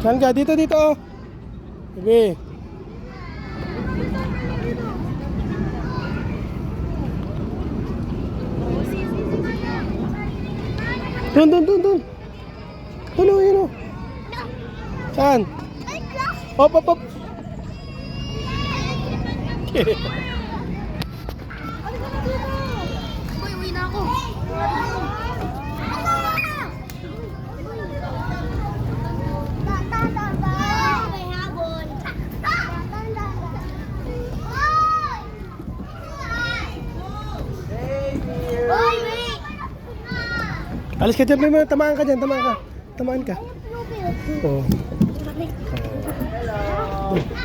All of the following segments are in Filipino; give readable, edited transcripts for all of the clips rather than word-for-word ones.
Saan ka? Dito, dito oh. Baby. Dun. Dun oh, yun oh. Saan? Hop. Uwi na ako. May habon. Oy, wait! Alis ka dyan, may tamaan ka dyan, tamaan ka. Oo.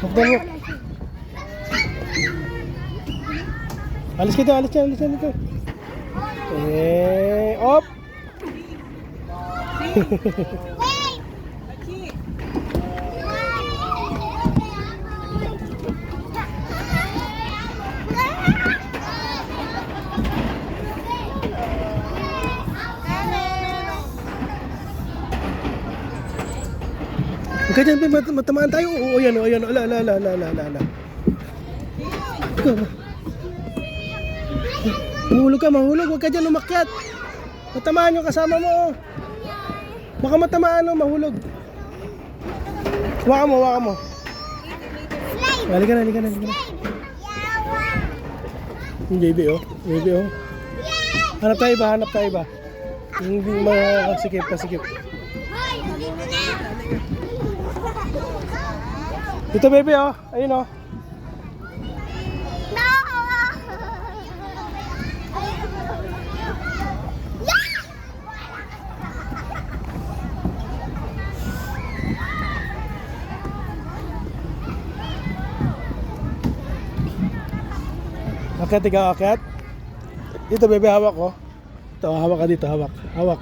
Hagdan mo. Alis ka dyan, dito. Op! Huwag ka dyan, matamaan tayo. Oo, yan. Ala. Mahulog. Huwag ka dyan umakyat. Matamaan yung kasama mo. Baka matamaan o, mahulog. Waka mo. Halika na. Yung baby oh. Hanap tayo ba? Hindi makasikip. Dito baby oh, ayun oh. Akyat. Dito baby, hawak ko. Ito, hawak ka dito, hawak. Hawak.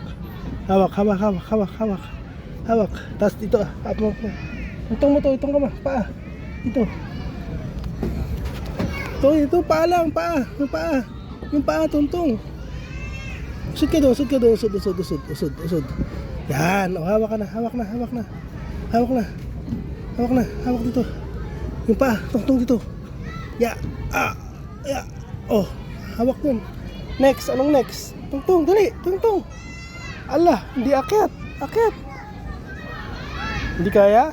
Tapos dito, hawak mo. Itong ka ma, paa. Ito. Ito, paa lang, paa. Yung paa, tuntong. Usod ka doon, usod. Yan, oh, hawak na. Hawak dito. Yung paa, tungtong dito. Ya. Oh, hawak dun. Next, anong next? Tungtong, dali, tungtong. Allah, hindi akyat. Hindi kaya?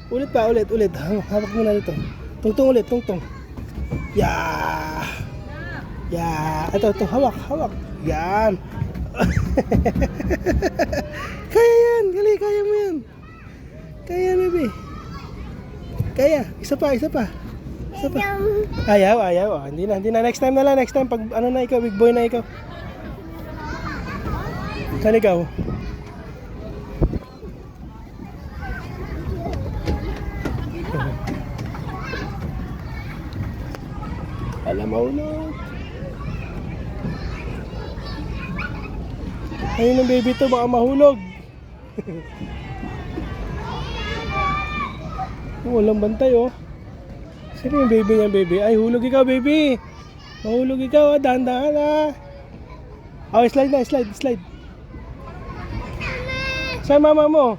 Ulit. Hawak mo na dito. Tungtong ulit. Ya. Ito, hawak. Yan. Kaya yan, kaya mo yan. Kaya, baby. Kaya, isa pa. Ayaw. Oh. Hindi na. Next time pag ano na ikaw, big boy na ikaw. Saan ikaw? Alam mo na. Ayun ang baby to, baka mahulog. Walang bantay oh. Sino yung baby niya, baby? Ay, hulog ikaw, baby. Mahulog ikaw, dahan-dahan ah. Oh, slide. Saan mama mo?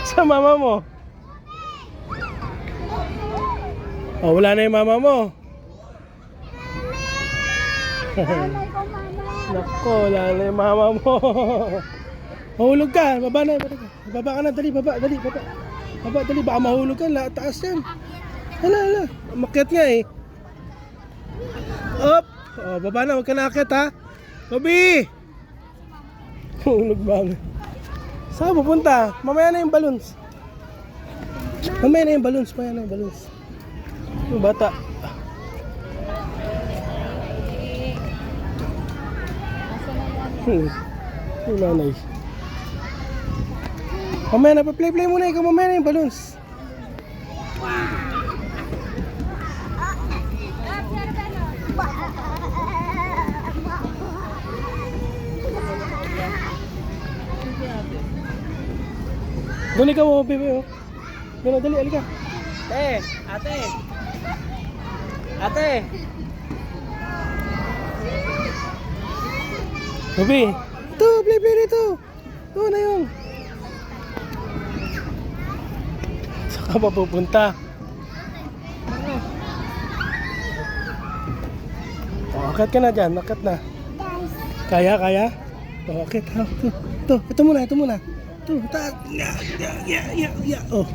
Saan mama mo? Oh, wala na yung mama mo. Nako, wala na yung mama mo. Mahulog ka, baba ka na, dali, baba, dali, baka mahulog ka, taas yan. Hala, umakyat nga eh. Op, oh, baba na, huwag ka na akyat ha. Bobby! Mahulog ba? Saan pupunta? Mamaya na yung balloons. Yung bata. Yung nanay. Mamaya na, pa-play muna ikaw, mamaya na yung balloons. Doon ikaw mo, baby oh. Doon, dali, alika. Ate. Bobby, Ito, play dito. Ito na yun. Saan ka pa pupunta? Akit ka na dyan, akit na. Kaya? O, akit. Ito muna. Ito, oh.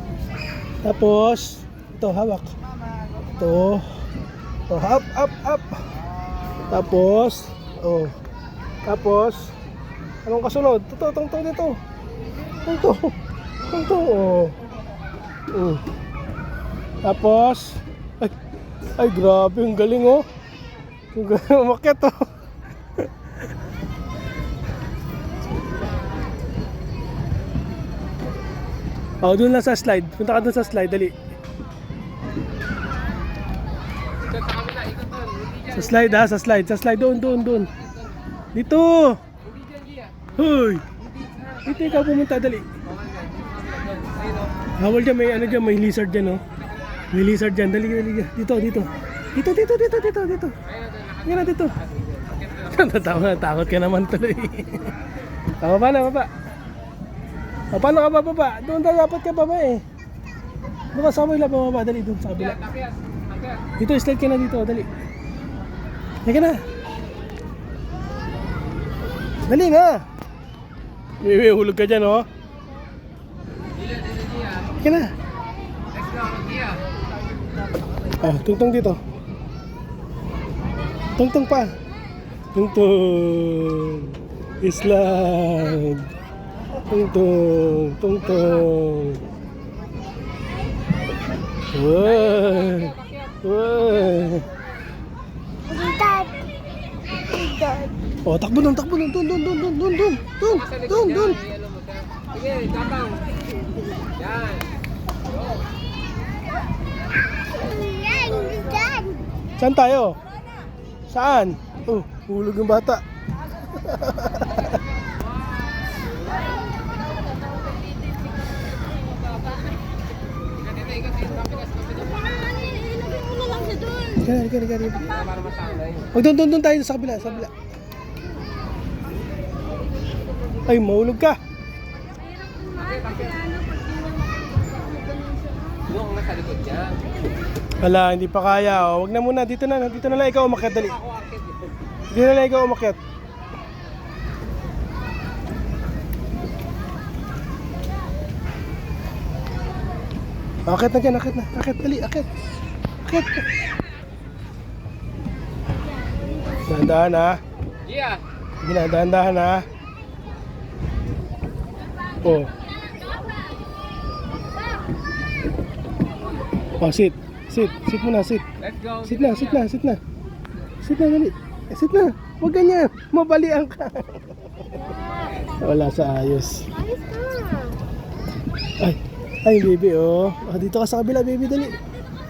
Tapos, ito, hawak. Ito. Oh, up. Tapos, oh. Tapos, anong kasunod? Tungtong dito. Tungtong, oh. Tapos, ay, grabe, ang galing, oh. Ang galing, umakyat, oh. Oh, doon lang sa slide. Punta ka doon sa slide, dali. Sa slide, ha? Sa slide. Doon. Dito! Hoy! Dito ikaw pumunta, dali. Hawal dyan, may lizard dyan, oh. May lizard dyan, dali. Dito. Yan na, dito. Takot ka naman tuloy. Baba na. O, paano ka bababa? Doon dapat ka baba eh. Doon ka sa kabila bababa, dali doon sa kabila. Dito, slide ka na dito, dali. Halika na. Dali na. May hulog ka dyan, oh. Halika na. Ah, tungtong dito. Tungtong pa. Tungtong. Slide. Tungtong. Wow. Oh, takbo doon. Doon. Sige, tapang. Yan. Saan tayo? Saan? Oh, hulog yung bata. Kari. Oh, doon tayo sa kabila. Ay, mahulog ka. Doon ang nasa likod niya. Wala, hindi pa kaya. Oh. Wag na muna, dito na lang ikaw umakyat, dali. Dito na lang ikaw umakyat. Akit na dyan, akit, dali, akit. Dahan-dahan, ha. Yeah. Dahan-dahan, ha. Oh. Oh, sit muna. Let's go. Sit na, dali. Sit na. Huwag ganyan. Mabalian ka. Wala sa ayos. Ay, baby, oh. Dito ka sa kabila, baby, dali.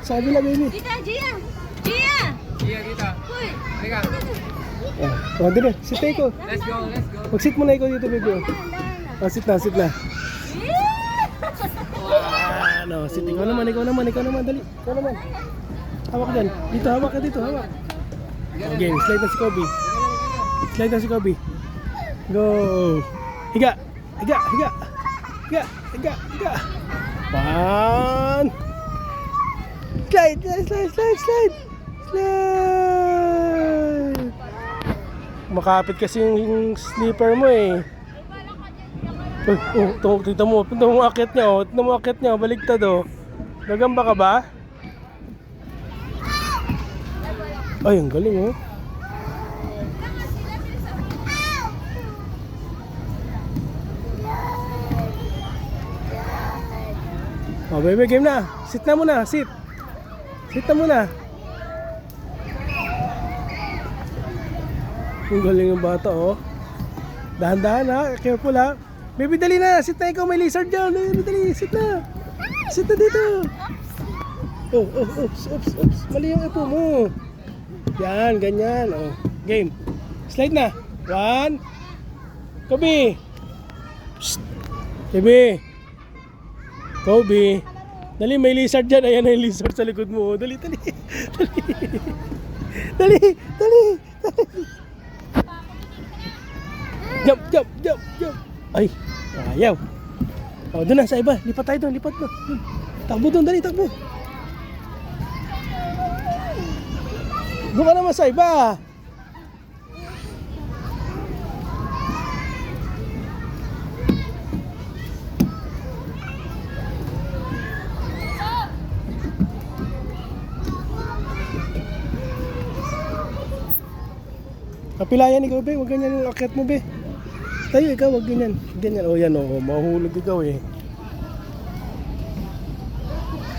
Sa kabila, baby. Gia! Iya, dito. Uy! Halika. Dali. Sit na ikaw. Let's go. Mag-sit muna ikaw dito, baby, oh. Sit na. Ano, sit. Ikaw naman, dali. Ikaw naman. Hawak dyan. Hawak ka dito. Okay, slide na si Kobe. Go. Higa. 1. Slide. Makapit kasi yung slipper mo eh. Tignan mo akit niya, baligtad, oh. Gagamba ka ba? Ay, ang galing, oh. Oh, baby, game na. Sit na muna. Sit na muna. Ang galing yung bata, oh. Dahan-dahan, ha. Careful, ha. Baby, dali na. Sit na ikaw. May lizard dyan. Dali. Sit na dito. Oops. Mali yung ipo mo. Yan, ganyan. Oh. Game. Slide na. 1. Kobe. Psst. Baby. Kobe. Dali, may lizard dyan. Ayan na yung lizard sa likod mo. Dali. Jump, jump, jump, jump. Ay, ayaw. O, doon na sa iba. Lipat tayo doon, lipat doon. Takbo doon, dali, takbo. Doon ka naman sa iba. Kapilayan ikaw, be. Huwag ganyan yung akyat mo, be. Tayo, ikaw, huwag ganyan. Ganyan. O, yan, o. Mahulog ikaw, eh.